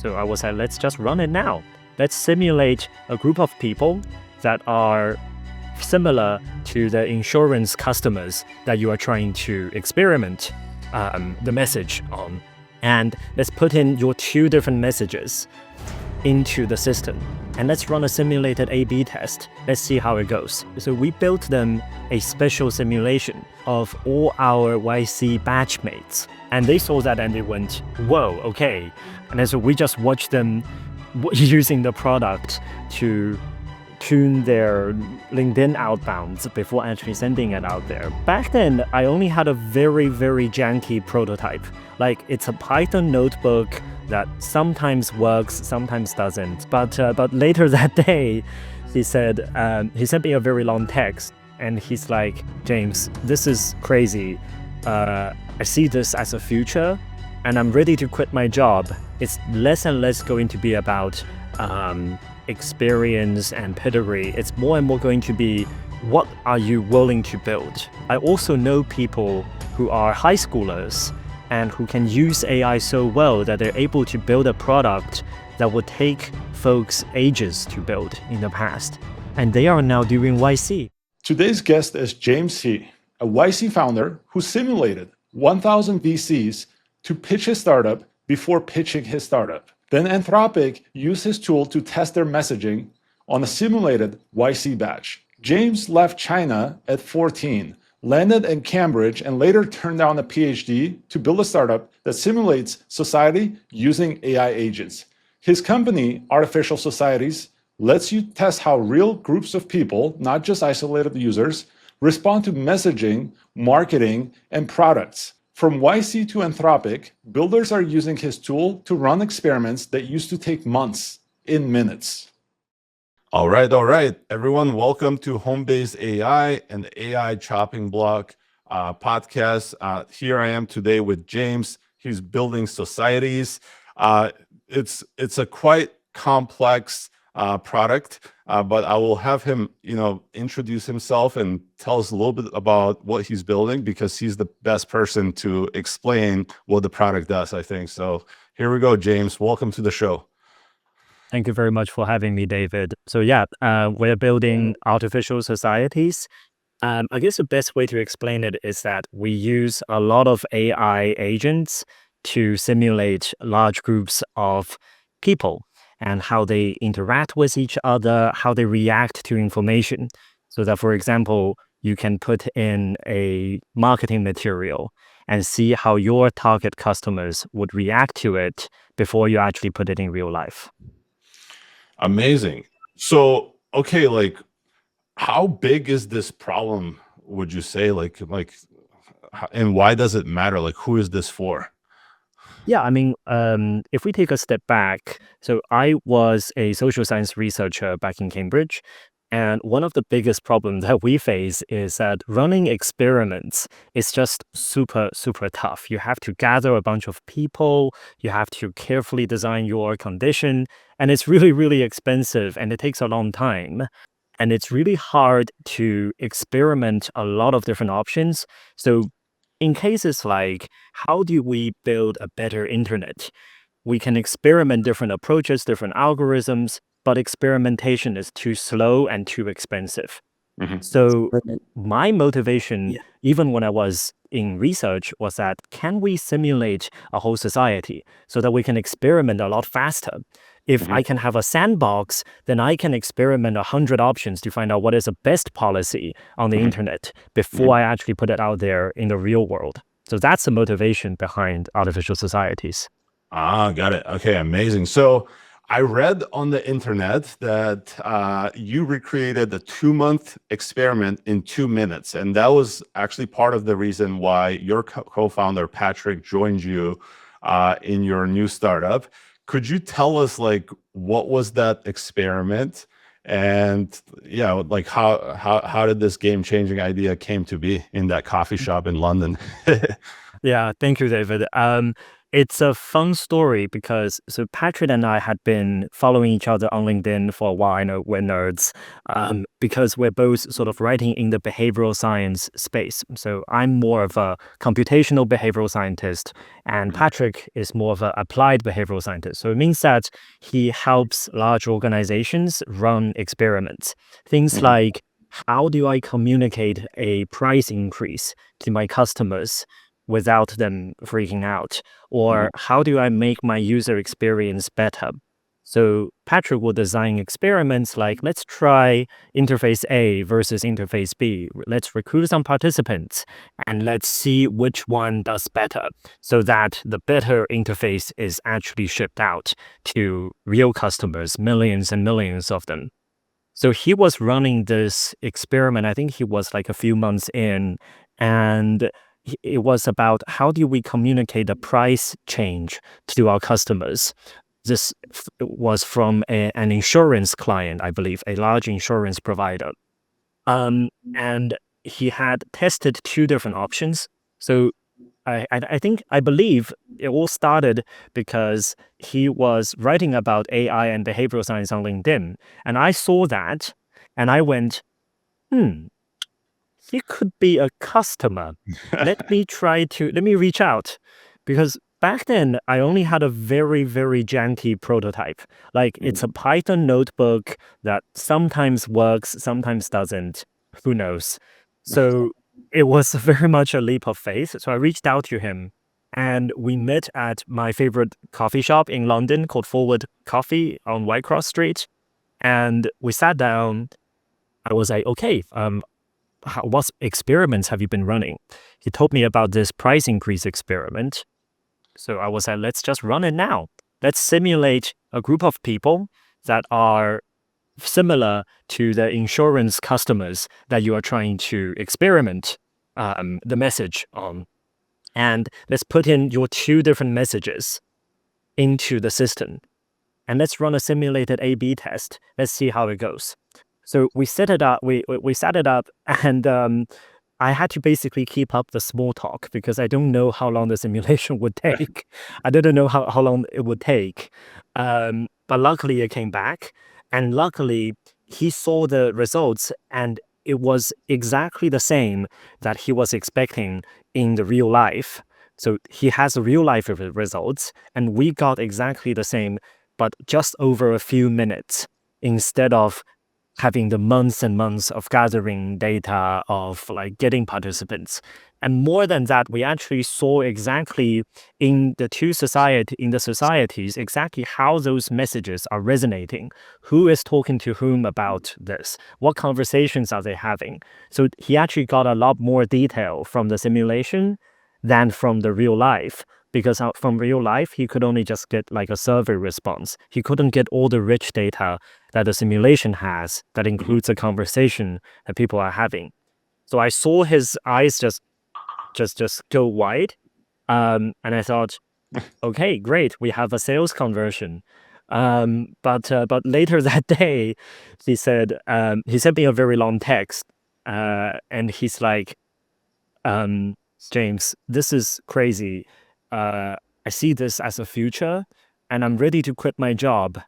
So I was like, let's just run it now. Let's simulate a group of people that are similar to the insurance customers that you are trying to experiment the message on. And let's put in your two different messages into the system. And let's run a simulated A/B test. Let's see how it goes. So we built them a special simulation of all our YC batchmates. And they saw that and they went, whoa, okay. And then so we just watched them using the product to tune their LinkedIn outbounds before actually sending it out there. Back then, I only had a very, very janky prototype. Like, it's a Python notebook that sometimes works, sometimes doesn't. But later that day, he said, he sent me a very long text, and he's like, James, this is crazy. I see this as a future, and I'm ready to quit my job. It's less and less going to be about experience and pedigree. It's more and more going to be, what are you willing to build? I also know people who are high schoolers and who can use AI so well that they're able to build a product that would take folks ages to build in the past. And they are now doing YC. Today's guest is James He, a YC founder who simulated 1,000 VCs to pitch his startup before pitching his startup. Then Anthropic used his tool to test their messaging on a simulated YC batch. James left China at 14, landed in Cambridge, and later turned down a PhD to build a startup that simulates society using AI agents. His company, Artificial Societies, lets you test how real groups of people, not just isolated users, respond to messaging, marketing, and products. From YC to Anthropic, builders are using his tool to run experiments that used to take months in minutes. All right. Everyone, welcome to Homebase AI and AI Chopping Block podcast. Here I am today with James. He's building societies. It's a quite complex product, but I will have him, introduce himself and tell us a little bit about what he's building, because he's the best person to explain what the product does, I think. So here we go, James. Welcome to the show. Thank you very much for having me, David. So we're building artificial societies. I guess the best way to explain it is that we use a lot of AI agents to simulate large groups of people and how they interact with each other, how they react to information. So that, for example, you can put in a marketing material and see how your target customers would react to it before you actually put it in real life. Amazing. So, okay, how big is this problem, would you say? And why does it matter? Who is this for? Yeah, I mean, if we take a step back, so I was a social science researcher back in Cambridge, and one of the biggest problems that we face is that running experiments is just super, super tough. You have to gather a bunch of people, you have to carefully design your condition, and it's really, really expensive, and it takes a long time. And it's really hard to experiment a lot of different options. So in cases like, how do we build a better internet? We can experiment different approaches, different algorithms, but experimentation is too slow and too expensive. Mm-hmm. So my motivation, even when I was in research, was that can we simulate a whole society so that we can experiment a lot faster? If I can have a sandbox, then I can experiment 100 options to find out what is the best policy on the internet before I actually put it out there in the real world. So that's the motivation behind artificial societies. Got it. Okay, amazing. So I read on the internet that you recreated a 2-month experiment in 2 minutes. And that was actually part of the reason why your co-founder, Patrick, joined you in your new startup. Could you tell us, what was that experiment? And how did this game-changing idea came to be in that coffee shop in London? Yeah, thank you, David. It's a fun story because so Patrick and I had been following each other on LinkedIn for a while. I know we're nerds because we're both sort of writing in the behavioral science space. So I'm more of a computational behavioral scientist, and Patrick is more of an applied behavioral scientist. So it means that he helps large organizations run experiments. Things Mhm. like, how do I communicate a price increase to my customers without them freaking out? Or Mhm. how do I make my user experience better? So Patrick will design experiments like, let's try interface A versus interface B. Let's recruit some participants and let's see which one does better so that the better interface is actually shipped out to real customers, millions and millions of them. So he was running this experiment. I think he was like a few months in, and it was about how do we communicate the price change to our customers. This was from an insurance client, I believe, a large insurance provider. And he had tested two different options. So I believe it all started because he was writing about AI and behavioral science on LinkedIn, and I saw that, and I went, he could be a customer. Let me reach out, because back then I only had a very very janky prototype. Like it's a Python notebook that sometimes works, sometimes doesn't. Who knows? So it was very much a leap of faith. So I reached out to him and we met at my favorite coffee shop in London called Forward Coffee on Whitecross Street. And we sat down. I was like, okay, what experiments have you been running? He told me about this price increase experiment. So I was like, let's just run it now. Let's simulate a group of people that are similar to the insurance customers that you are trying to experiment the message on. And let's put in your two different messages into the system. And let's run a simulated A/B test. Let's see how it goes. So we set it up. We set it up, and I had to basically keep up the small talk because I don't know how long the simulation would take. I didn't know how long it would take. But luckily it came back. And luckily he saw the results and it was exactly the same that he was expecting in the real life. So he has the real life results and we got exactly the same, but just over a few minutes instead of having the months and months of gathering data, of like getting participants. And more than that, we actually saw exactly in the societies exactly how those messages are resonating. Who is talking to whom about this? What conversations are they having? So he actually got a lot more detail from the simulation than from the real life. Because from real life, he could only just get like a survey response. He couldn't get all the rich data that the simulation has that includes a conversation that people are having. So I saw his eyes just go wide, and I thought, okay, great, we have a sales conversion. But later that day, he sent me a very long text, and he's like, James, this is crazy. I see this as a future, and I'm ready to quit my job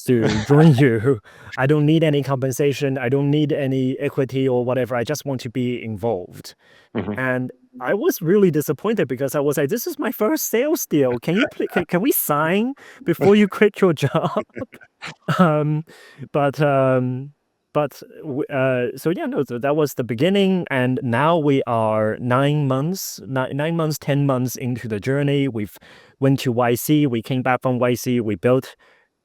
to join you. I don't need any compensation. I don't need any equity or whatever. I just want to be involved. Mhm. And I was really disappointed because I was like, this is my first sales deal. Can we sign before you quit your job? um, but so yeah, no, so that was the beginning, and now we are 9 months, 9 months, 10 months into the journey. We've went to YC, we came back from YC, we built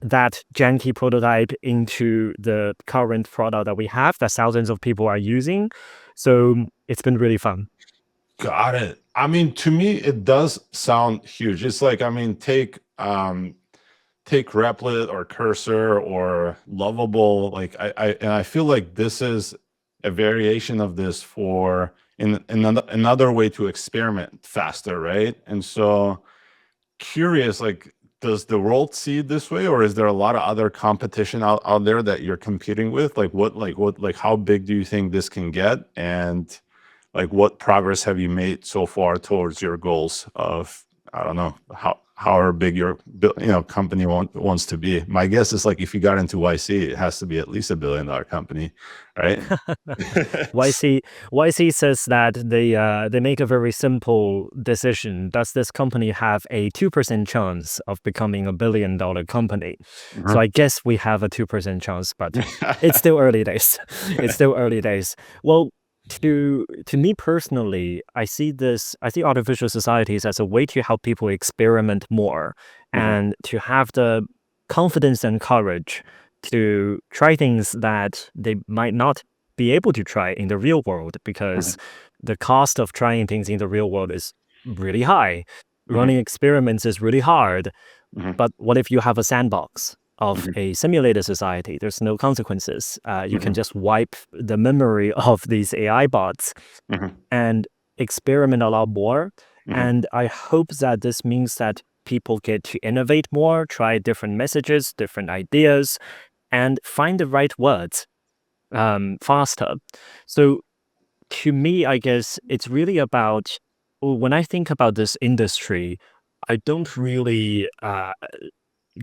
that janky prototype into the current product that we have that thousands of people are using. So it's been really fun. Got it. I mean, to me, it does sound huge. It's like, I mean, take Replit or Cursor or Lovable. Like I feel like this is a variation of this for in another way to experiment faster, right? And so curious, like, does the world see it this way, or is there a lot of other competition out there that you're competing with? Like how big do you think this can get? And like what progress have you made so far towards your goals of, I don't know, however big your company wants to be. My guess is like if you got into YC, it has to be at least $1 billion company, right? YC says that they make a very simple decision. Does this company have a 2% chance of becoming a $1 billion company? So I guess we have a 2% chance, but it's still early days. It's still early days. Well, to me personally, I see artificial societies as a way to help people experiment more and to have the confidence and courage to try things that they might not be able to try in the real world, because the cost of trying things in the real world is really high. Running experiments is really hard. But what if you have a sandbox of a simulated society? There's no consequences. You can just wipe the memory of these AI bots and experiment a lot more. And I hope that this means that people get to innovate more, try different messages, different ideas, and find the right words faster. So to me, I guess it's really about, when I think about this industry, I don't really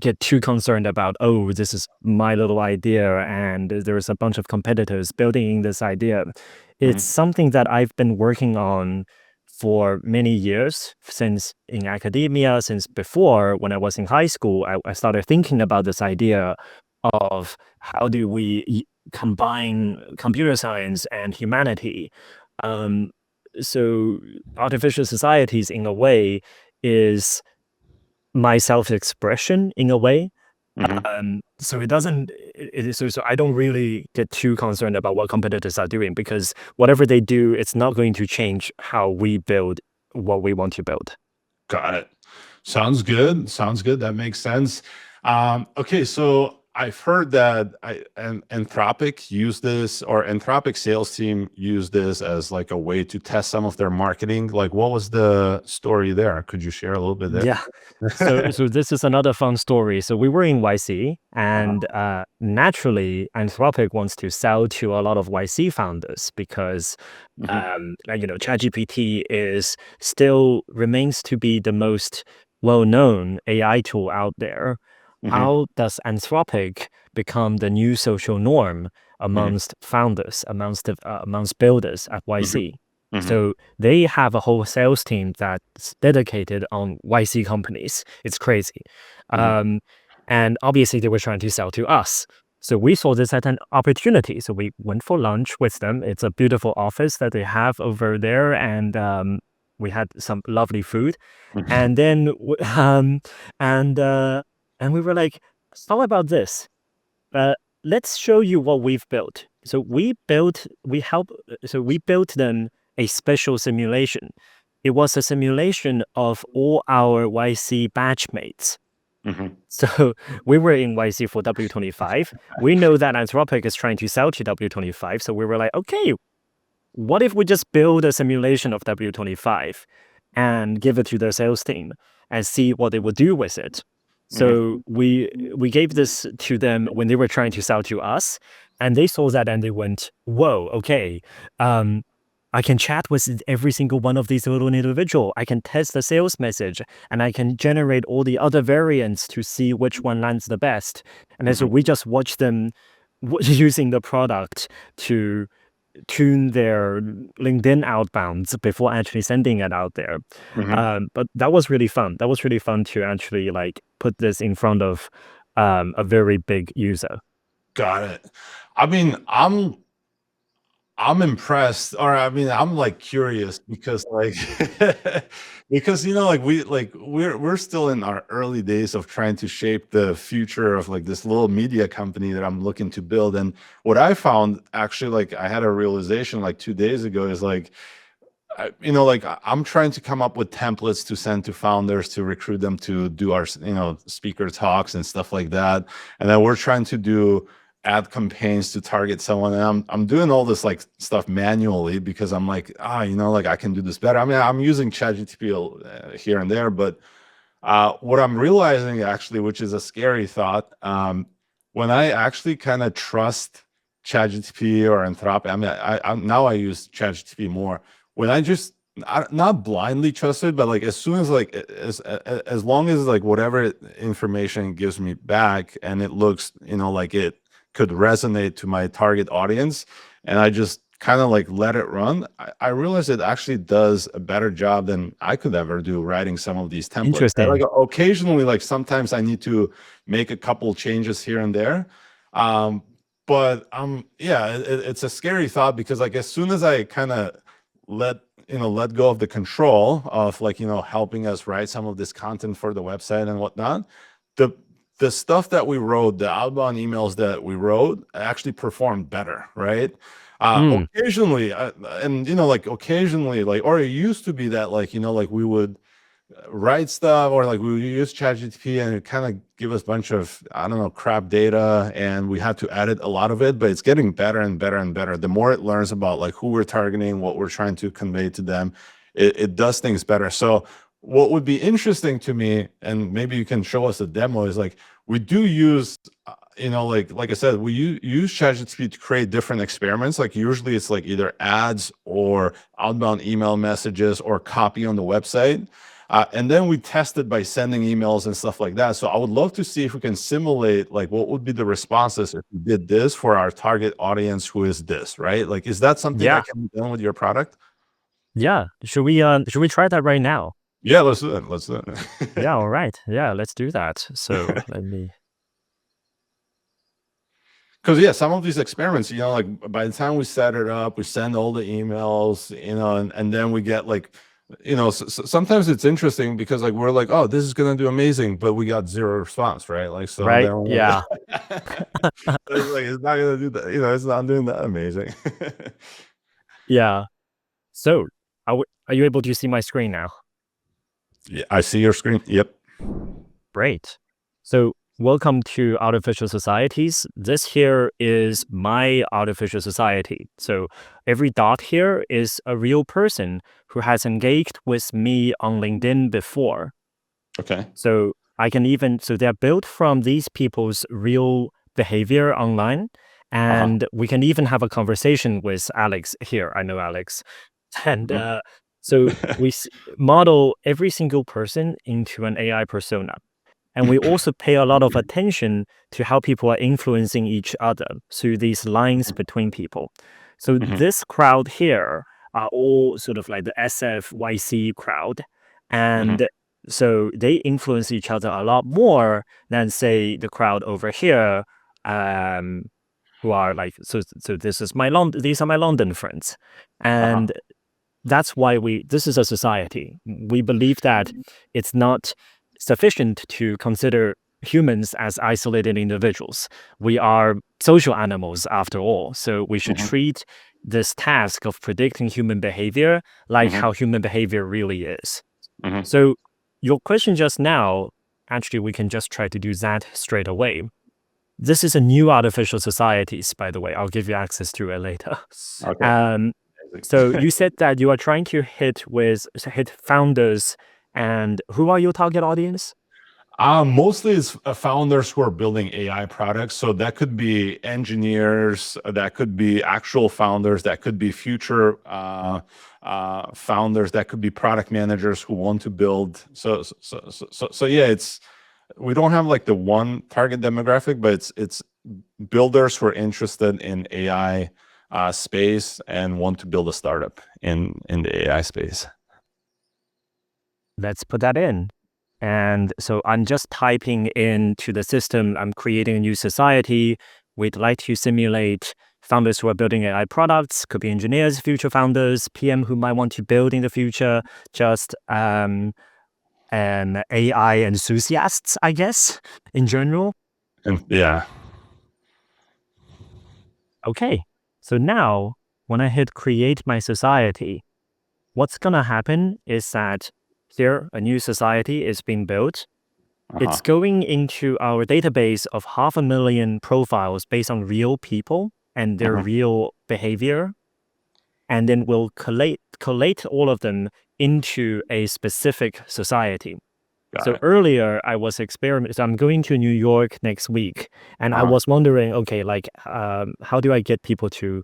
get too concerned about, oh, this is my little idea and there's a bunch of competitors building this idea. It's something that I've been working on for many years, since in academia, since before when I was in high school. I started thinking about this idea of how do we combine computer science and humanity. So artificial societies, in a way, is my self-expression in a way. So it doesn't. So I don't really get too concerned about what competitors are doing, because whatever they do, it's not going to change how we build what we want to build. Got it. Sounds good. Sounds good. That makes sense. Okay, so I've heard that Anthropic use this, or Anthropic sales team use this as like a way to test some of their marketing. Like, what was the story there? Could you share a little bit there? Yeah. So this is another fun story. So we were in YC, and naturally, Anthropic wants to sell to a lot of YC founders, because ChatGPT remains to be the most well-known AI tool out there. How does Anthropic become the new social norm amongst founders, amongst builders at YC? So they have a whole sales team that's dedicated on YC companies. It's crazy. And obviously they were trying to sell to us. So we saw this as an opportunity. So we went for lunch with them. It's a beautiful office that they have over there. And we had some lovely food. And then, and we were like, how about this? Let's show you what we've built. So we built them a special simulation. It was a simulation of all our YC batchmates. So we were in YC for W25. We know that Anthropic is trying to sell to W25. So we were like, okay, what if we just build a simulation of W25 and give it to the sales team and see what they would do with it? So we gave this to them when they were trying to sell to us, and they saw that and they went, whoa, okay, I can chat with every single one of these little individual. I can test the sales message, and I can generate all the other variants to see which one lands the best. And then so we just watch them using the product to tune their LinkedIn outbounds before actually sending it out there. But that was really fun. That was really fun to actually like put this in front of a very big user. Got it. I mean, I'm impressed, or I mean, I'm like curious because like because like we're still in our early days of trying to shape the future of like this little media company that I'm looking to build. And what I found actually, like I had a realization like 2 days ago, is like I'm trying to come up with templates to send to founders to recruit them to do our speaker talks and stuff like that. And then we're trying to do ad campaigns to target someone, and I'm doing all this like stuff manually because I'm like, like I can do this better. I mean, I'm using ChatGPT here and there, but what I'm realizing actually, which is a scary thought, when I actually kind of trust ChatGPT or Anthropic, I mean, now I use ChatGPT more. When I just not blindly trusted, but like as soon as like as long as like whatever information gives me back and it looks, like it could resonate to my target audience, and I just kind of like let it run, I realize it actually does a better job than I could ever do writing some of these templates. And like Interesting. occasionally, like sometimes I need to make a couple changes here and there. But yeah, it's a scary thought because like as soon as I kind of let let go of the control of like helping us write some of this content for the website and whatnot, the the stuff that we wrote, the outbound emails that we wrote actually performed better, right? Mm, Occasionally, and like occasionally, like, or it used to be that like like we would write stuff, or like we would use ChatGPT and it kind of give us a bunch of, I don't know, crap data, and we had to edit a lot of it. But it's getting better and better and better. The more it learns about like who we're targeting, what we're trying to convey to them, it does things better. So what would be interesting to me, and maybe you can show us a demo, is like we do use like I said, we use ChatGPT to create different experiments. Like usually it's like either ads or outbound email messages or copy on the website. And then we test it by sending emails and stuff like that. So I would love to see if we can simulate like what would be the responses if we did this for our target audience who is this, right? Like, is that something yeah. that can be done with your product? Yeah. Should we try that right now? Yeah, let's do it. Let's do it. Yeah, all right. Yeah, let's do that. So let me. Because yeah, some of these experiments, like by the time we set it up, we send all the emails, and then we get like, sometimes it's interesting because like we're like, oh, this is gonna do amazing, but we got zero response, right? Like so Right. then we're Yeah. it's like it's not gonna do that, it's not doing that amazing. Yeah. So are you able to see my screen now? Yeah, I see your screen. Yep. Great. So welcome to Artificial Societies. This here is my artificial society. So every dot here is a real person who has engaged with me on LinkedIn before. Okay. So they're built from these people's real behavior online. And we can even have a conversation with Alex here. I know Alex. And so we model every single person into an AI persona. And we also pay a lot of attention to how people are influencing each other through these lines between people. So this crowd here are all sort of like the SFYC crowd. And so they influence each other a lot more than, say, the crowd over here, who are like, so this is these are my London friends. And that's why this is a society. We believe that it's not sufficient to consider humans as isolated individuals. We are social animals after all. So we should treat this task of predicting human behavior like how human behavior really is. So your question just now, actually, we can just try to do that straight away. This is a new artificial societies, by the way. I'll give you access to it later. Okay. So you said that you are trying to hit founders, and who are your target audience? Mostly it's founders who are building AI products. So that could be engineers, that could be actual founders, that could be future founders, that could be product managers who want to build. So yeah, we don't have like the one target demographic, but it's builders who are interested in AI space and want to build a startup in the AI space. Let's put that in. And so I'm just typing into the system, I'm creating a new society. We'd like to simulate founders who are building AI products, could be engineers, future founders, PM who might want to build in the future, just and AI enthusiasts, I guess, in general. And yeah. Okay, so now when I hit create my society, what's gonna happen is that here a new society is being built. It's going into our database of 500,000 profiles based on real people and their real behavior. And then we'll collate all of them into a specific society. So earlier I was experimenting. So I'm going to New York next week, and I was wondering, okay, like, how do I get people to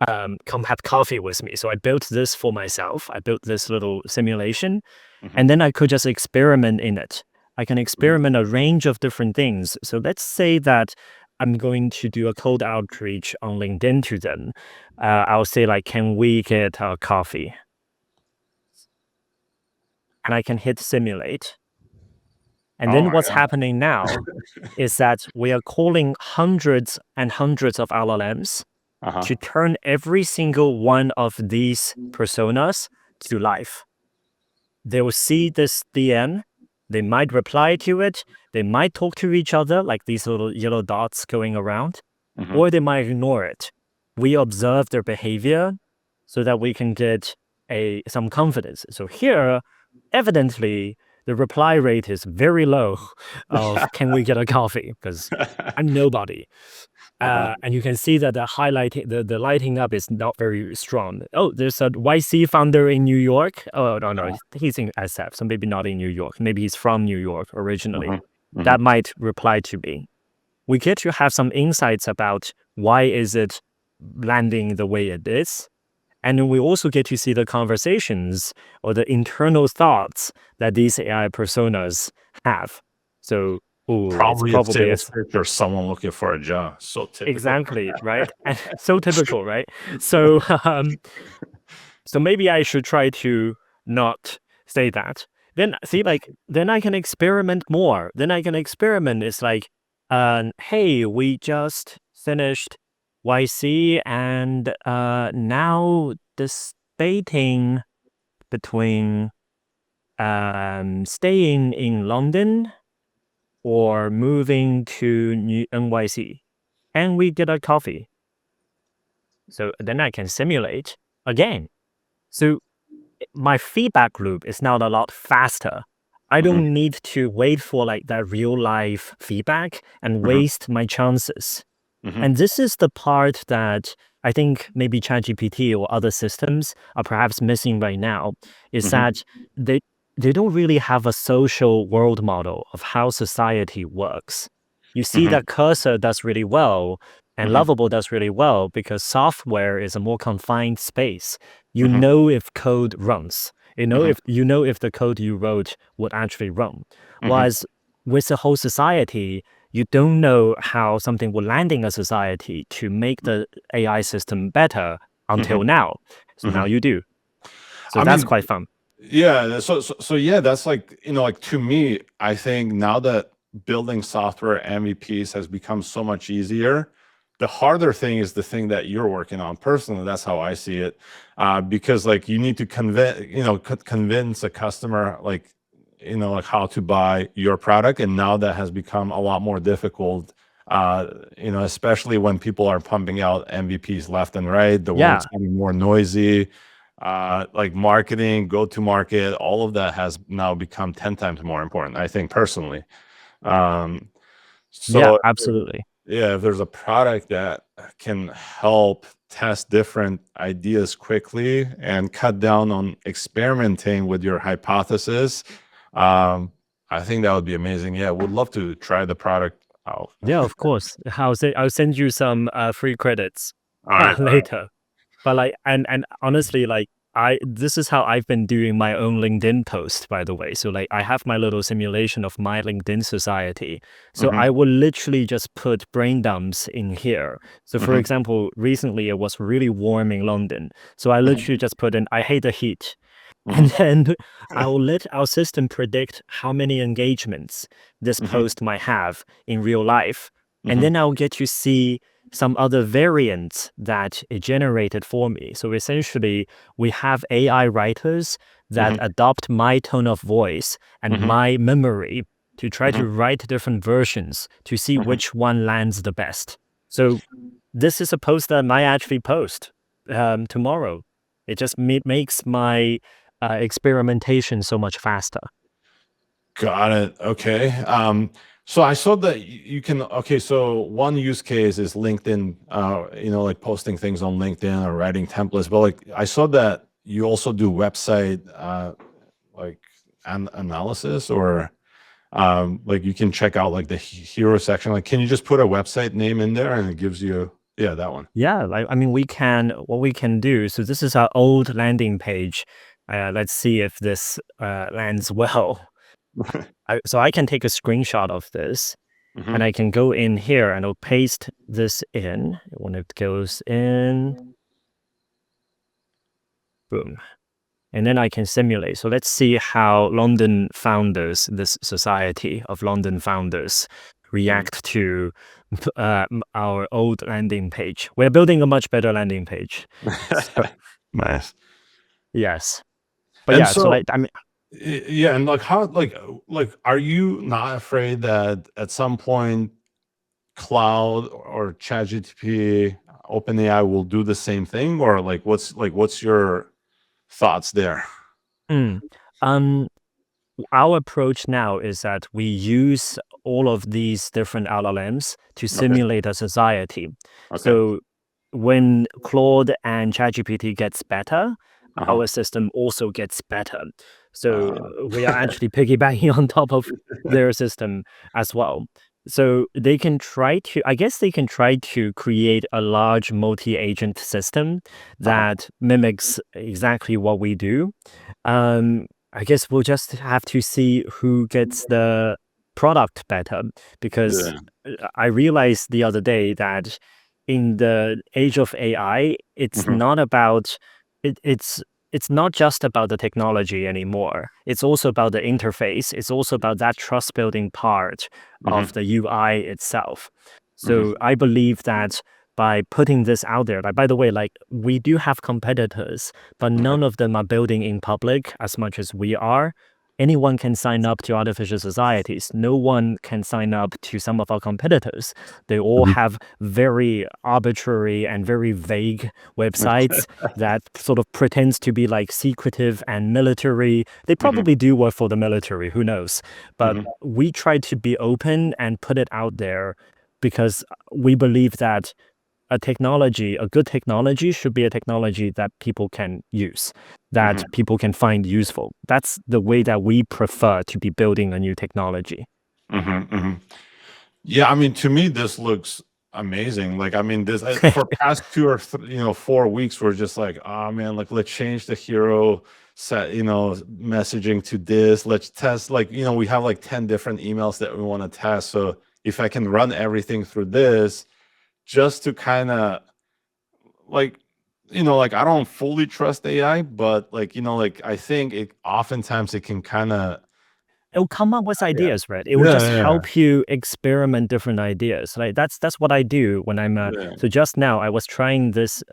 come have coffee with me. So I built this for myself. I built this little simulation, Mhm. and then I could just experiment in it. I can experiment a range of different things. So let's say that I'm going to do a cold outreach on LinkedIn to them. I'll say like, can we get a coffee? And I can hit simulate. And Oh then my what's God. happening now is that we are calling hundreds and hundreds of LLMs Uh-huh. to turn every single one of these personas to life. They will see this DM, they might reply to it, they might talk to each other, like these little yellow dots going around, Mhm. or they might ignore it. We observe their behavior so that we can get some confidence. So here, evidently, the reply rate is very low of can we get a coffee? Because I'm nobody. Uh-huh. And you can see that the lighting up is not very strong. Oh, there's a YC founder in New York. Oh, no, Uh-huh. he's in SF, so maybe not in New York. Maybe he's from New York originally. Mhm. Mhm. That might reply to me. We get to have some insights about why is it landing the way it is. And then we also get to see the conversations or the internal thoughts that these AI personas have. So, it's Probably a probably a sales pitch or someone looking for a job. So typical. exactly, right? And so typical, right? So, so maybe I should try to not say that. Then see, like, then I can experiment more. Then I can experiment. It's like, hey, we just finished YC, and now debating between staying in London or moving to NYC. And we get a coffee. So then I can simulate again. So my feedback loop is now a lot faster. I Mhm. don't need to wait for like that real life feedback and Mhm. waste my chances. Mhm. And this is the part that I think maybe ChatGPT or other systems are perhaps missing right now, is Mhm. that they they don't really have a social world model of how society works. You see Mhm. that Cursor does really well and Mhm. Lovable does really well because software is a more confined space. You Mhm. know if code runs. Mhm. You know if the code you wrote would actually run. Mhm. Whereas with the whole society, you don't know how something will land in a society to make the AI system better until Mhm. now. So now Mhm. you do. So I that's mean, quite fun. yeah. So yeah, that's like, like to me, I think now that building software MVPs has become so much easier, the harder thing is the thing that you're working on personally. That's how I see it. Because like you need to convince a customer like how to buy your product. And now that has become a lot more difficult. Especially when people are pumping out MVPs left and right, the Yeah. world's getting more noisy. Like marketing, go to market, all of that has now become 10 times more important, I think personally. Um, Yeah, so absolutely. yeah, if there's a product that can help test different ideas quickly and cut down on experimenting with your hypothesis, um, I think that would be amazing. Yeah, would love to try the product out. Yeah, of course. I'll send you some free credits All right. later. But like, and honestly, like this is how I've been doing my own LinkedIn post, by the way. So like, I have my little simulation of my LinkedIn society. So Mhm. I will literally just put brain dumps in here. So for Mhm. example, recently it was really warm in London. So I Mhm. literally just put in, I hate the heat. And Mhm. then I will let our system predict how many engagements this Mhm. post might have in real life. And Mhm. then I'll get to see some other variants that it generated for me. So essentially, we have AI writers that Mhm. adopt my tone of voice and Mhm. my memory to try to Mhm. write different versions to see Mhm. which one lands the best. So this is a post that I might actually post tomorrow. It just makes my experimentation so much faster. Got it. Okay. So I saw that you can, okay, so one use case is LinkedIn, like posting things on LinkedIn or writing templates, but like I saw that you also do website like analysis or like you can check out like the hero section. Like, can you just put a website name in there and it gives you? Yeah, that one. Yeah, like I mean, what we can do. So this is our old landing page. Let's see if this lands well. So I can take a screenshot of this, and Hmm. I can go in here and I'll paste this in. When it goes in, boom. And then I can simulate. So let's see how London founders, this society of London founders, react to our old landing page. We're building a much better landing page. So, Nice. yes. But And yeah, so so, like, I mean, yeah, and like how, like, are you not afraid that at some point Cloud or ChatGPT, OpenAI will do the same thing, or what's your thoughts there? mm, um, our approach now is that we use all of these different LLMs to Okay. simulate a society. Okay. So when Claude and ChatGPT gets better, Uh-huh. our system also gets better. So Uh, we are actually piggybacking on top of their system as well. So they can try to, I guess they can try to create a large multi-agent system uh-huh. that mimics exactly what we do. I guess we'll just have to see who gets the product better, because Yeah. I realized the other day that in the age of AI, it's Hmm. not about it, it's not just about the technology anymore. It's also about the interface. It's also about that trust building part Hmm. of the UI itself. Hmm. So I believe that by putting this out there, like by the way, like we do have competitors, but Okay. none of them are building in public as much as we are. Anyone can sign up to artificial societies. No one can sign up to some of our competitors. They all Mhm. have very arbitrary and very vague websites that sort of pretends to be like secretive and military. They Hmm. probably do work for the military, who knows? But Hmm. we try to be open and put it out there because we believe that a good technology should be a technology that people can use, that Hmm. people can find useful. That's the way that we prefer to be building a new technology. Hmm. Hmm. Yeah, I mean, to me, this looks amazing. Like, I mean, this for past 4 weeks, we're just like, oh man, like let's change the hero set, messaging to this. Let's test, like, we have like 10 different emails that we want to test. So if I can run everything through this, just to kind of like, like I don't fully trust AI, but like, like I think it oftentimes it can kind of, It'll come up with yeah, ideas, right? It will yeah, just yeah, help you experiment different ideas. Like that's what I do when I'm. yeah. So just now I was trying this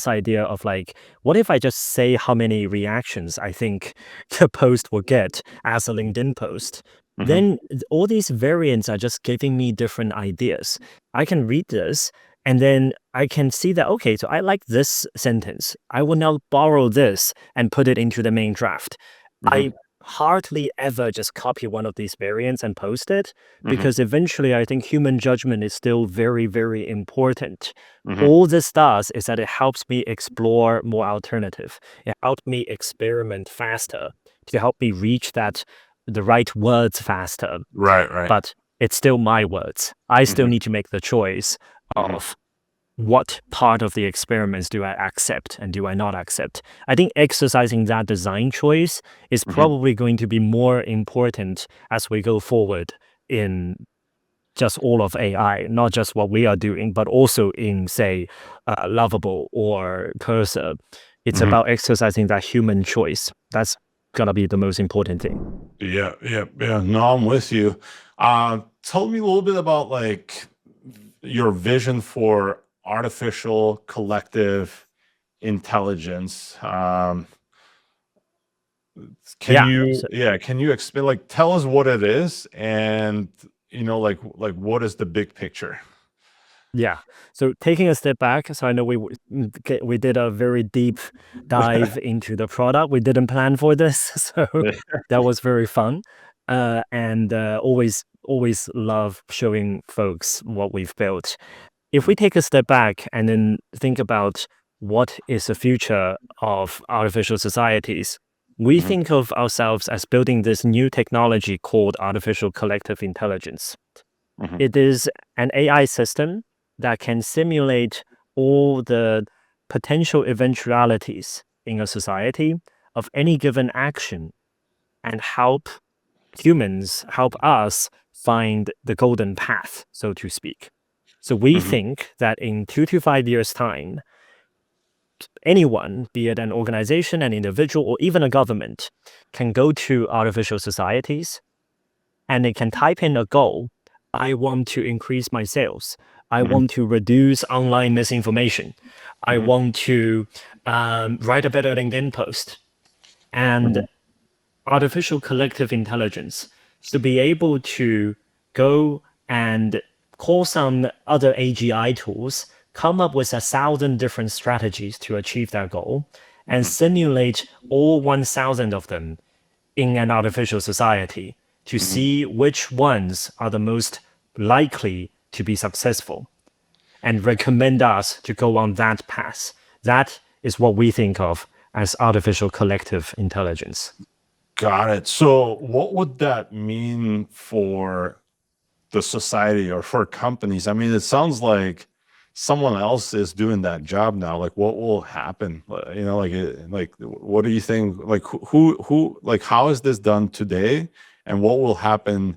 idea of like, what if I just say how many reactions I think the post will get as a LinkedIn post? Hmm. Then all these variants are just giving me different ideas. I can read this and then I can see that, okay, so I like this sentence. I will now borrow this and put it into the main draft. Hmm. I hardly ever just copy one of these variants and post it, Hmm. because eventually I think human judgment is still very, very important. Hmm. All this does is that it helps me explore more alternative. It helps me experiment faster to help me reach the right words faster. Right, right. But it's still my words. I still Mhm, need to make the choice mhm, of what part of the experiments do I accept and do I not accept? I think exercising that design choice is mhm. probably going to be more important as we go forward in just all of AI, not just what we are doing, but also in, say, Lovable or Cursor. It's Mhm. about exercising that human choice. That's gonna be the most important thing. Yeah, yeah, yeah. No, I'm with you. Tell me a little bit about like your vision for artificial collective intelligence. Yeah. Can you explain, like, tell us what it is, and like what is the big picture? Yeah. So taking a step back, so I know we did a very deep dive into the product. We didn't plan for this, so that was very fun. And always love showing folks what we've built. If we take a step back and then think about what is the future of artificial societies, we Mhm, think of ourselves as building this new technology called artificial collective intelligence. mhm, It is an AI system that can simulate all the potential eventualities in a society of any given action and help us find the golden path, so to speak. So we think that in 2 to 5 years' time, anyone, be it an organization, an individual, or even a government, can go to artificial societies and they can type in a goal. I want to increase my sales. I want to reduce online misinformation. I want to write a better LinkedIn post. And artificial collective intelligence to be able to go and call some other AGI tools, come up with 1,000 different strategies to achieve that goal, and simulate all 1,000 of them in an artificial society to see which ones are the most likely to be successful and recommend us to go on that path. That is what we think of as artificial collective intelligence. Got it. So what would that mean for the society or for companies? I mean, it sounds like someone else is doing that job now. Like, what will happen? Like, what do you think? Like, like, how is this done today? And what will happen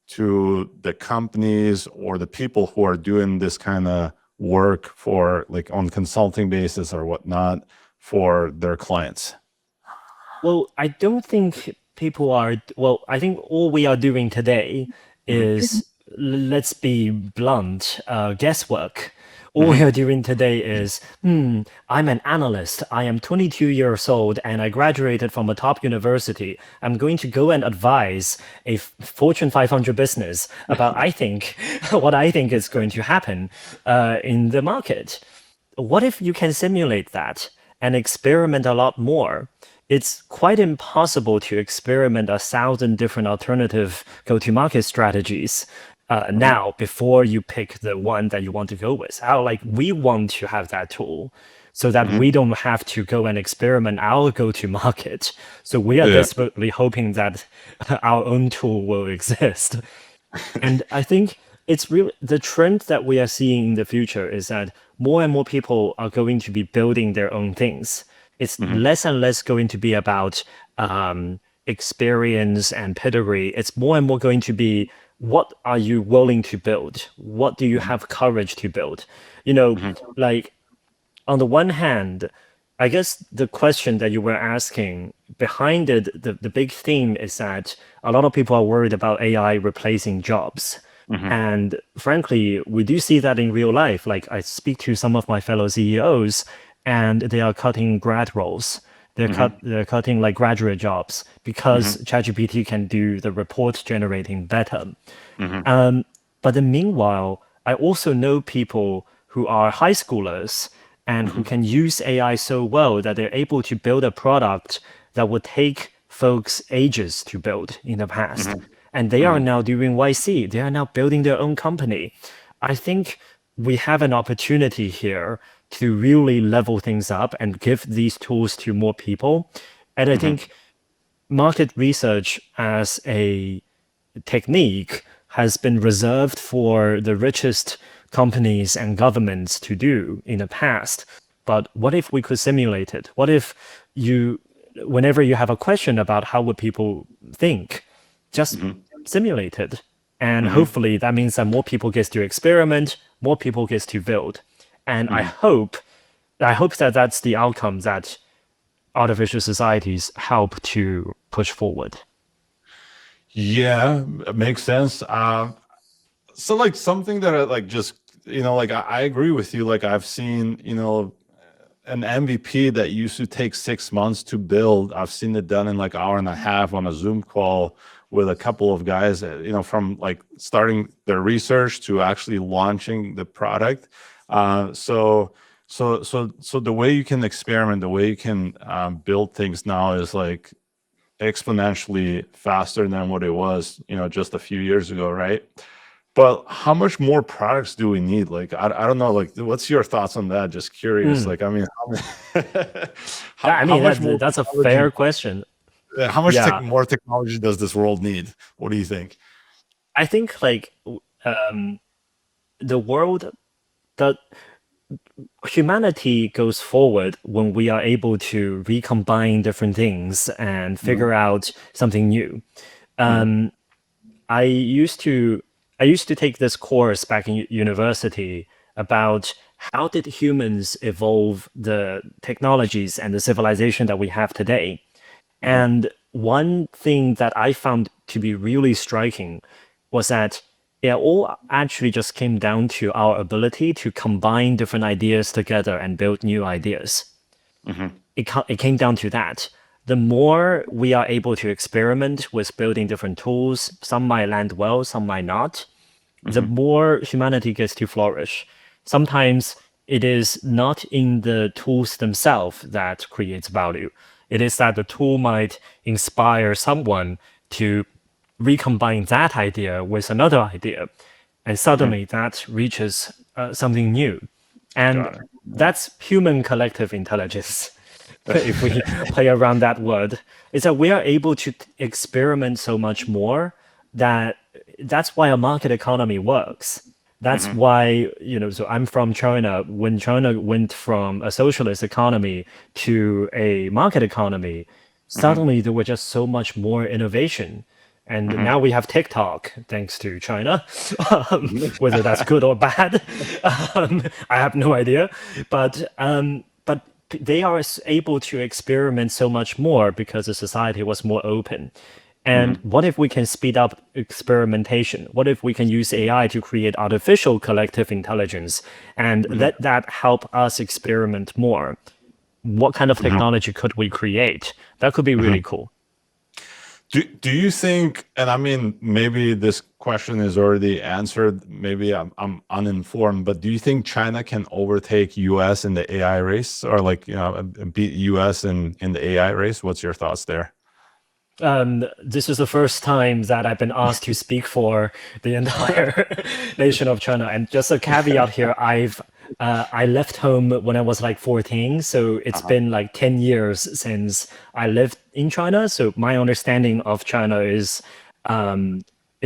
to the companies or the people who are doing this kind of work for, like, on consulting basis or whatnot for their clients? Well, I don't think people are. Well, I think all we are doing today is, let's be blunt, guesswork. All we are doing today is, I'm an analyst. I am 22 years old and I graduated from a top university. I'm going to go and advise a Fortune 500 business about, I think, what I think is going to happen in the market. What if you can simulate that and experiment a lot more? It's quite impossible to experiment 1,000 different alternative go-to-market strategies now before you pick the one that you want to go with. We want to have that tool so that we don't have to go and experiment our go-to-market. So we are Yeah. desperately hoping that our own tool will exist. And I think it's really the trend that we are seeing in the future is that more and more people are going to be building their own things. It's less and less going to be about experience and pedigree. It's more and more going to be, what are you willing to build? What do you have courage to build? Like, on the one hand, I guess the question that you were asking behind it, the big theme is that a lot of people are worried about AI replacing jobs. And frankly, we do see that in real life. Like, I speak to some of my fellow CEOs and they are cutting grad roles. They're cutting like graduate jobs because ChatGPT can do the report generating better. But then meanwhile, I also know people who are high schoolers and who can use AI so well that they're able to build a product that would take folks ages to build in the past. And they are now doing YC. They are now building their own company. I think we have an opportunity here to really level things up and give these tools to more people. And I think market research as a technique has been reserved for the richest companies and governments to do in the past. But what if we could simulate it? What if whenever you have a question about how would people think, just simulate it. And hopefully that means that more people get to experiment, more people get to build. And I hope that that's the outcome that artificial societies help to push forward. Yeah, it makes sense. So, like, something that I like, just, like, I agree with you. Like, I've seen, an MVP that used to take 6 months to build. I've seen it done in like hour and a half on a Zoom call with a couple of guys, from like starting their research to actually launching the product. So the way you can experiment, the way you can build things now is like exponentially faster than what it was, just a few years ago, right? But how much more products do we need? Like, I don't know. Like, what's your thoughts on that? Just curious. Like, I mean, how much more That's a technology? fair question. How much Yeah, more technology does this world need? What do you think? I think like the world that humanity goes forward when we are able to recombine different things and figure out something new. I used to I used to take this course back in university about how did humans evolve the technologies and the civilization that we have today. And one thing that I found to be really striking was that it all actually just came down to our ability to combine different ideas together and build new ideas. It came down to that. The more we are able to experiment with building different tools, some might land well, some might not, the more humanity gets to flourish. Sometimes it is not in the tools themselves that creates value. It is that the tool might inspire someone to recombine that idea with another idea, and suddenly that reaches something new. And Got it. that's human collective intelligence. If we play around that word, is that we are able to experiment so much more that that's why a market economy works. That's why, so I'm from China. When China went from a socialist economy to a market economy, suddenly there were just so much more innovation. And now we have TikTok, thanks to China. Whether that's good or bad, I have no idea. But they are able to experiment so much more because the society was more open. And what if we can speed up experimentation? What if we can use AI to create artificial collective intelligence and let that help us experiment more? What kind of technology could we create? That could be really cool. Do you think, and I mean, maybe this question is already answered, maybe I'm uninformed, but do you think China can overtake US in the AI race, or like, beat US in the AI race? What's your thoughts there? This is the first time that I've been asked to speak for the entire nation of China. And just a caveat here, I left home when I was like 14, so it's been like 10 years since I lived in China. So my understanding of China is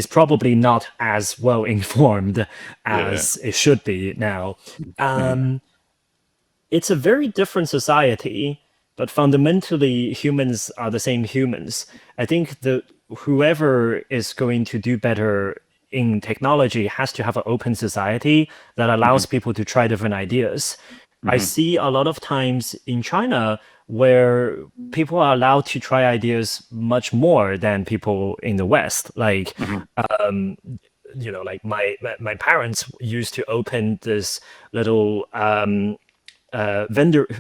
probably not as well informed as it should be now. It's a very different society, but fundamentally humans are the same humans. I think that whoever is going to do better in technology has to have an open society that allows people to try different ideas. I see a lot of times in China where people are allowed to try ideas much more than people in the West. Like, like my parents used to open this little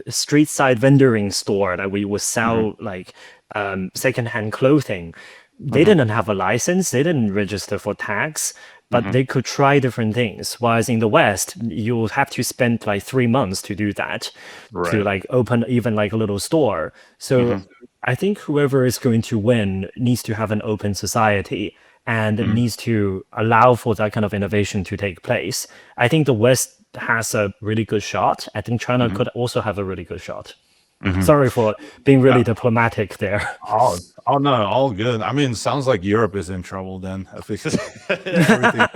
street side vendoring store that we would sell like secondhand clothing. They didn't have a license, they didn't register for tax, but they could try different things. Whereas in the West, you'll have to spend like 3 months to do that, to like open even like a little store. So I think whoever is going to win needs to have an open society and needs to allow for that kind of innovation to take place. I think the West has a really good shot. I think China could also have a really good shot. Sorry for being really diplomatic there. Oh no, all good. I mean, sounds like Europe is in trouble then. I think everything.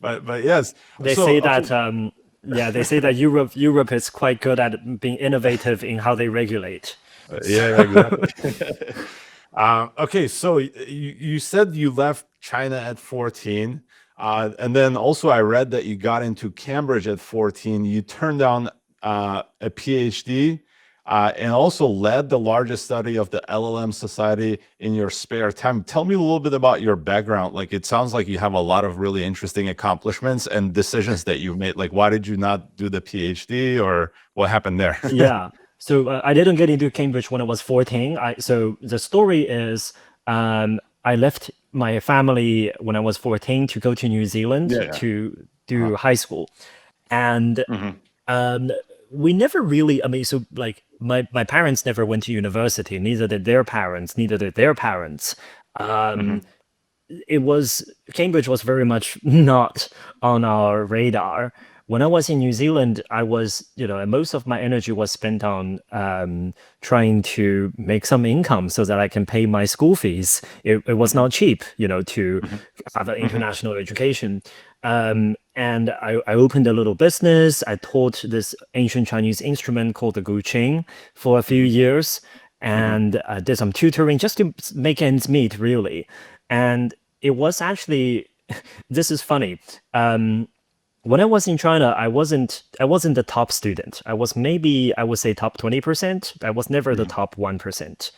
but yes, They say that they say that Europe is quite good at being innovative in how they regulate. Yeah, exactly. Okay, so you said you left China at 14, and then also I read that you got into Cambridge at 14. You turned down a PhD, and also led the largest study of the LLM society in your spare time. Tell me a little bit about your background. Like, it sounds like you have a lot of really interesting accomplishments and decisions that you made. Like, why did you not do the PhD, or what happened there? Yeah. So I didn't get into Cambridge when I was 14. So the story is I left my family when I was 14 to go to New Zealand to do high school. And we never really, I mean, so like my parents never went to university, neither did their parents, neither did their parents. Cambridge was very much not on our radar. when I was in New Zealand, I was, most of my energy was spent on trying to make some income so that I can pay my school fees. It was not cheap, to have an international education. And I opened a little business. I taught this ancient Chinese instrument called the guqing for a few years, and did some tutoring just to make ends meet, really. And it was actually, this is funny. When I was in China, I wasn't the top student. I was maybe, I would say, top 20%. I was never the top 1%.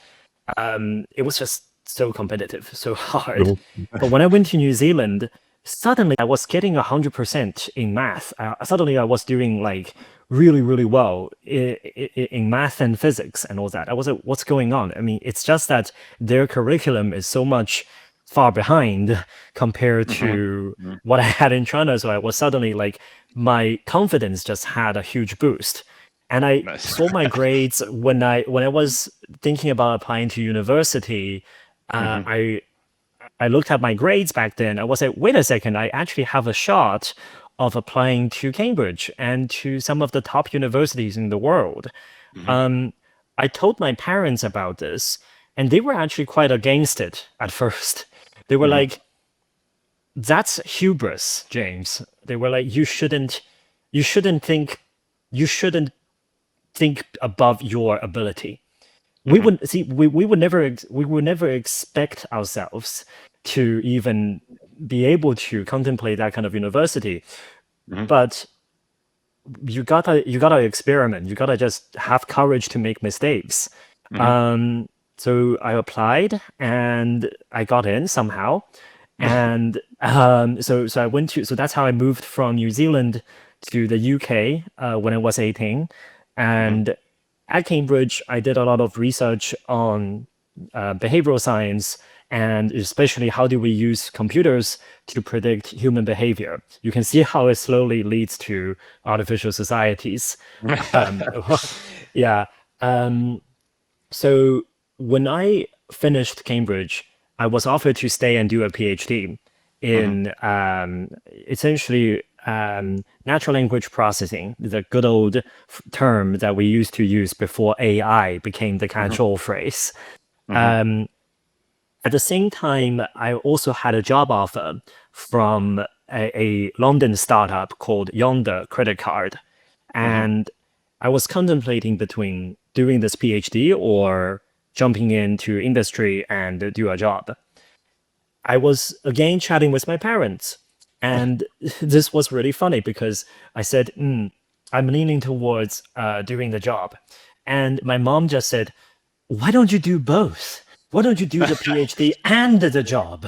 It was just so competitive, so hard. But when I went to New Zealand, suddenly I was getting 100% in math. Suddenly I was doing like really, really well in math and physics and all that. I was like, what's going on? I mean, it's just that their curriculum is so much far behind compared to what I had in China. So I was suddenly like, my confidence just had a huge boost. And I Nice. saw my grades when I was thinking about applying to university. I looked at my grades back then. I was like, wait a second, I actually have a shot of applying to Cambridge and to some of the top universities in the world. I told my parents about this, and they were actually quite against it at first. They were like, that's hubris, James. They were like, you shouldn't think above your ability. We would see, we would never expect ourselves to even be able to contemplate that kind of university. But you gotta experiment. You gotta just have courage to make mistakes. So I applied and I got in somehow. And so I went to, so that's how I moved from New Zealand to the UK when I was 18. And at Cambridge, I did a lot of research on behavioral science, and especially how do we use computers to predict human behavior. You can see how it slowly leads to artificial societies. Yeah. So when I finished Cambridge, I was offered to stay and do a PhD in essentially natural language processing, the good old term that we used to use before AI became the catch-all phrase. At the same time, I also had a job offer from a London startup called Yonder Credit Card. And I was contemplating between doing this PhD or jumping into industry and do a job. I was again chatting with my parents, and this was really funny because I said, I'm leaning towards doing the job. And my mom just said, why don't you do both? Why don't you do the PhD and the job?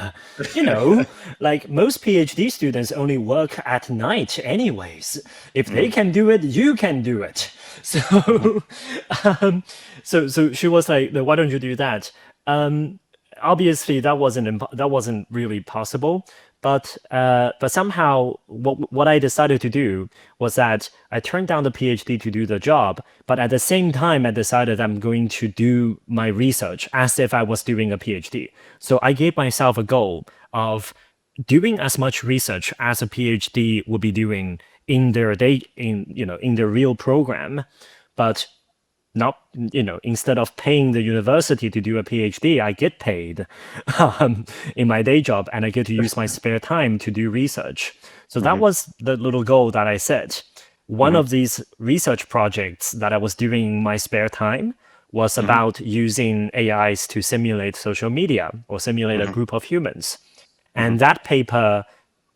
Like most PhD students only work at night anyways. If they can do it, you can do it. So, so she was like, "No, why don't you do that?" Obviously, that wasn't really possible. But somehow, what I decided to do was that I turned down the PhD to do the job, but at the same time, I decided I'm going to do my research as if I was doing a PhD. So I gave myself a goal of doing as much research as a PhD would be doing in their in their real program, but not, instead of paying the university to do a PhD, I get paid in my day job, and I get to use my spare time to do research. So that was the little goal that I set. One of these research projects that I was doing in my spare time was about using AIs to simulate social media or simulate a group of humans. And that paper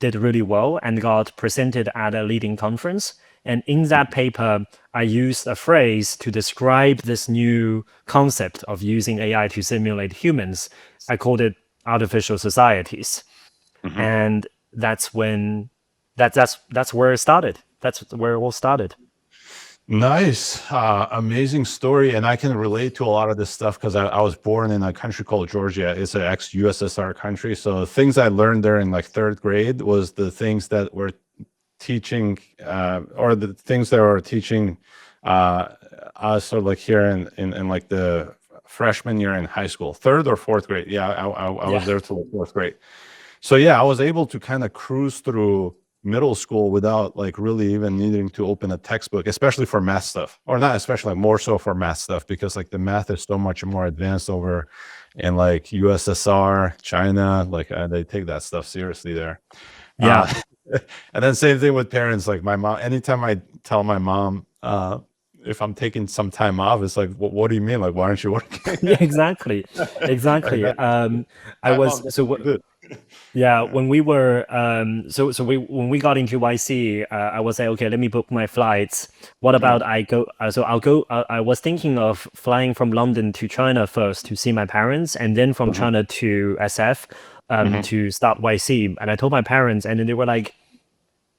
did really well and got presented at a leading conference. And in that paper, I used a phrase to describe this new concept of using AI to simulate humans. I called it artificial societies. And that's when that's where it started. That's where it all started. Nice, amazing story, and I can relate to a lot of this stuff because I was born in a country called Georgia. It's an ex-USSR country, so the things I learned there in like third grade was the things that were teaching, or the things that were teaching us, or like here in like the freshman year in high school, third or fourth grade. Yeah, I was there till fourth grade. So yeah, I was able to kind of cruise through middle school without like really even needing to open a textbook, especially for math stuff, or not especially, like, more so for math stuff, because like the math is so much more advanced over in like USSR, China, like they take that stuff seriously there. Yeah. And then same thing with parents. Like my mom, anytime I tell my mom if I'm taking some time off, it's like, what do you mean? Like, why aren't you working? Yeah, exactly. Like Exactly. that, I my mom was gets so pretty good. yeah, Yeah. when we were when we got into YC, I was like, okay, let me book my flights. What Mhm. about I go? So I'll go. I was thinking of flying from London to China first to see my parents, and then from Mhm. China to SF Mhm. to start YC. And I told my parents, and then they were like,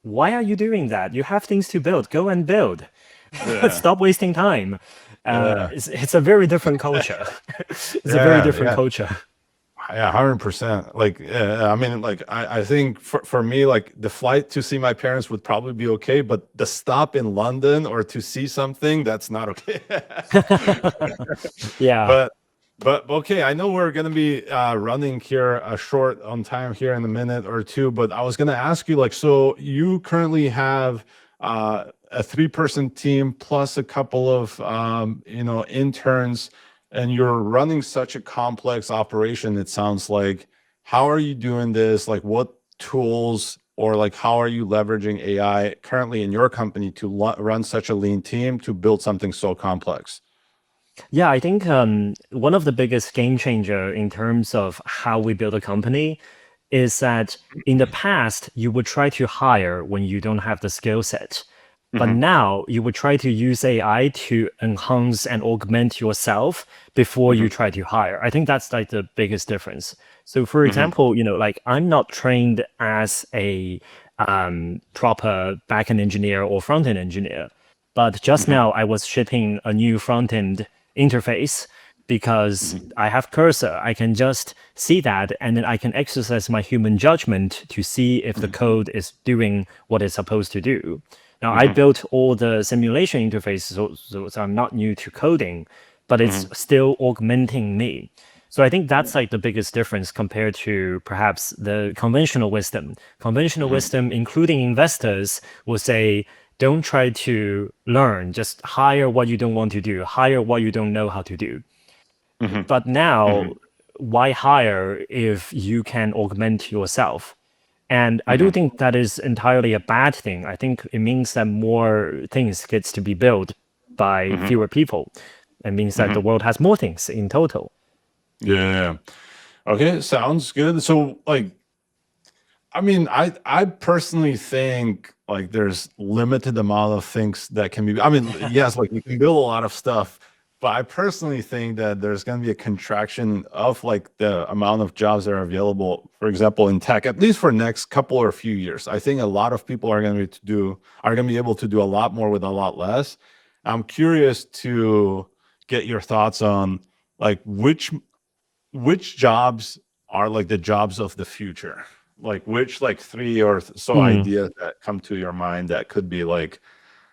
"Why are you doing that? You have things to build. Go and build. Yeah. Stop wasting time." Yeah. It's a very different culture. It's a very Yeah. different Yeah. culture. Yeah, 100%. Like, I mean, like, I think for me, like, the flight to see my parents would probably be okay, but the stop in London or to see something, that's not okay. Yeah. But okay, I know we're gonna be running here short on time here in a minute or two, but I was gonna ask you, like, so you currently have a 3-person team plus a couple of interns, and you're running such a complex operation, it sounds like. How are you doing this? Like, what tools, or like how are you leveraging AI currently in your company to run such a lean team to build something so complex? Yeah, I think one of the biggest game changer in terms of how we build a company is that in the past you would try to hire when you don't have the skill set, but Hmm. now you would try to use AI to enhance and augment yourself before Hmm. you try to hire. I think that's like the biggest difference. So, for Hmm. example, like I'm not trained as a proper backend engineer or front end engineer. But just Hmm. now, I was shipping a new front end interface because Hmm. I have cursor. I can just see that, and then I can exercise my human judgment to see if the code is doing what it's supposed to do. Now, I Hmm. built all the simulation interfaces, so I'm not new to coding, but it's Hmm. still augmenting me. So I think that's like the biggest difference compared to perhaps the conventional wisdom. Conventional Hmm. wisdom, including investors, will say, don't try to learn, just hire what you don't want to do, hire what you don't know how to do. Hmm. But now, Hmm. why hire if you can augment yourself? And I Hmm. don't think that is entirely a bad thing. I think it means that more things gets to be built by Hmm. fewer people. It means that Hmm. the world has more things in total. Yeah. Okay, sounds good. So, like, I mean, I personally think like there's limited amount of things that can be. I mean, yes, like you can build a lot of stuff, but I personally think that there's going to be a contraction of like the amount of jobs that are available. For example, in tech, at least for next couple or few years, I think a lot of people are going to be able to do a lot more with a lot less. I'm curious to get your thoughts on like which jobs are like the jobs of the future? Like which like three or so Hmm. ideas that come to your mind that could be like,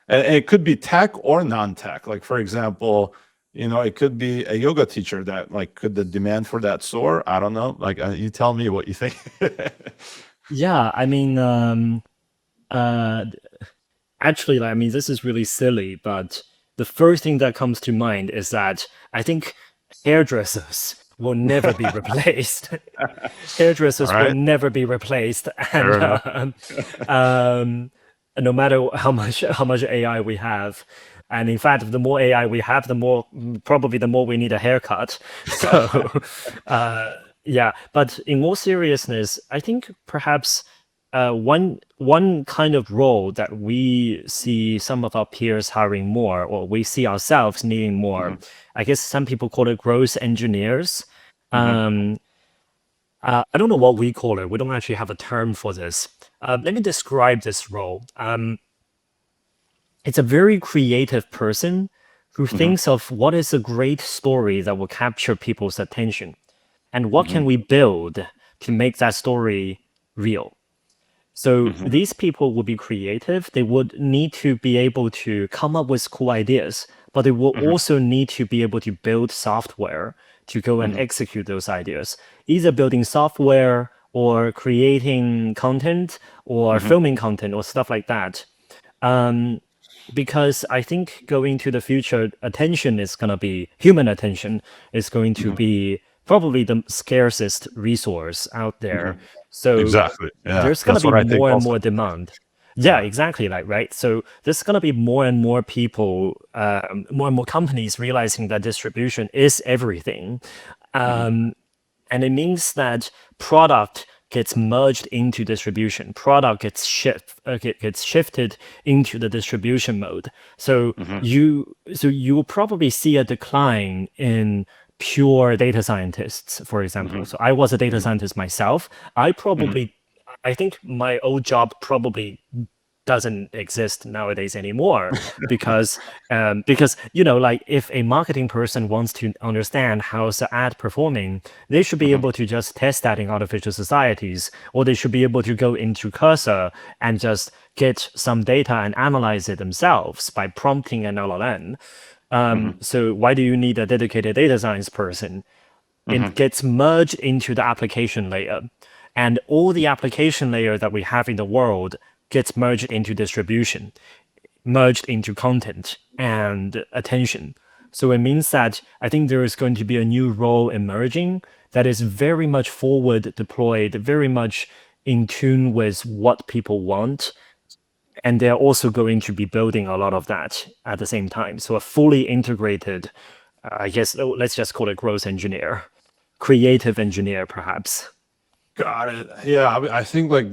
and it could be tech or non-tech. Like for example, it could be a yoga teacher that like could the demand for that soar? I don't know. Like you tell me what you think. Yeah, I mean, uh, actually, like, I mean, this is really silly, but the first thing that comes to mind is that I think hairdressers will never be replaced. All Hairdressers will right, never be replaced, fair and enough. um, no matter how much AI we have, and in fact, the more AI we have, the more probably the more we need a haircut. So, yeah. But in more seriousness, I think perhaps one kind of role that we see some of our peers hiring more, or we see ourselves needing more, Mhm. I guess some people call it growth engineers. Mhm. Um, I don't know what we call it. We don't actually have a term for this. Let me describe this role. It's a very creative person who Mhm. thinks of what is a great story that will capture people's attention, and what can Mhm. we build to make that story real. So Mhm. these people will be creative. They would need to be able to come up with cool ideas, but they will Mhm. also need to be able to build software to go and Mhm. execute those ideas, either building software or creating content or filming content or stuff like that. Because I think going to the future, attention is going to be human attention is going to be probably the scarcest resource out there. So Exactly. Yeah, there's going to that's be what I think more and also. more demand. Yeah, exactly. Like, right. So there's going to be more and more people, more and more companies realizing that distribution is everything. And it means that product gets merged into distribution. Product gets shifted into the distribution mode. So you will probably see a decline in pure data scientists, for example. So I was a data scientist myself. I think my old job probably doesn't exist nowadays anymore because like if a marketing person wants to understand how's the ad performing, they should be able to just test that in artificial societies, or they should be able to go into Cursor and just get some data and analyze it themselves by prompting an LLM. So why do you need a dedicated data science person? It gets merged into the application layer. And all the application layer that we have in the world gets merged into distribution, merged into content and attention. So it means that I think there is going to be a new role emerging that is very much forward deployed, very much in tune with what people want. And they're also going to be building a lot of that at the same time. So a fully integrated, I guess, let's just call it growth engineer, creative engineer, perhaps. Got it. Yeah, I think like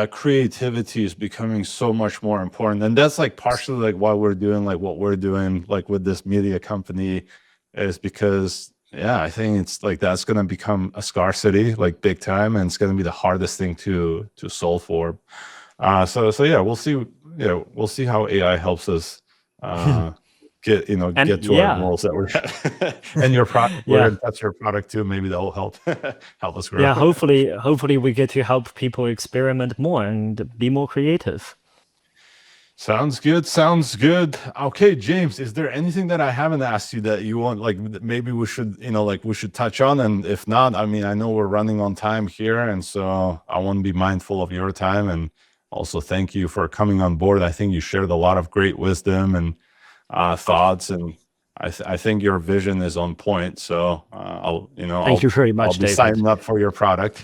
creativity is becoming so much more important, and that's like partially like why we're doing like what we're doing like with this media company, is because I think it's like that's going to become a scarcity like big time, and it's going to be the hardest thing to solve for. So yeah, we'll see. We'll see how AI helps us get And to our yeah, goals that we're and your product. yeah. That's your product too. Maybe that will help help us grow. Yeah, hopefully we get to help people experiment more and be more creative. Sounds good. Sounds good. Okay, James, is there anything that I haven't asked you that you want, like maybe we should, like we should touch on? And if not, I mean, I know we're running on time here, and so I want to be mindful of your time, and also thank you for coming on board. I think you shared a lot of great wisdom and thoughts, and I think your vision is on point. So Thank you very I'll much, be David. signing up for your product.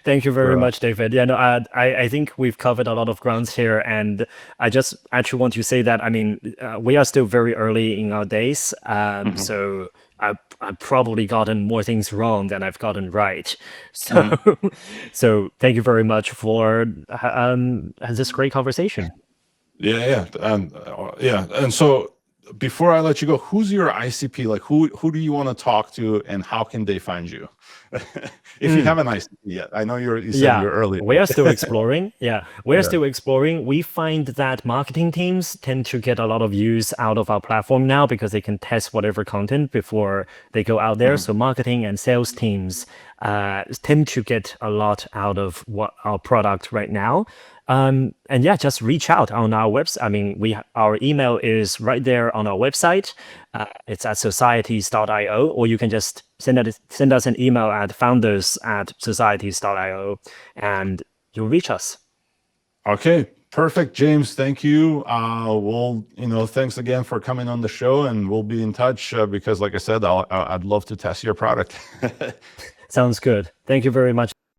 Thank you very For, much, David. Yeah, no, I think we've covered a lot of grounds here, and I just actually want to say that I mean we are still very early in our days, so I've probably gotten more things wrong than I've gotten right. So, so thank you very much for this great conversation. and so before I let you go, who's your ICP? Like who do you want to talk to, and how can they find you? If you have an ICP yet. I know you said Yeah, you're early. we are still exploring. Yeah, we're Yeah. still exploring. We find that marketing teams tend to get a lot of use out of our platform now because they can test whatever content before they go out there. So marketing and sales teams tend to get a lot out of what our product right now. And yeah, just reach out on our website. I mean, our email is right there on our website. It's at societies.io, or you can just send us an email at founders@societies.io, and you'll reach us. Okay, perfect, James. Thank you. Well, thanks again for coming on the show, and we'll be in touch because, like I said, I'd love to test your product. Sounds good. Thank you very much.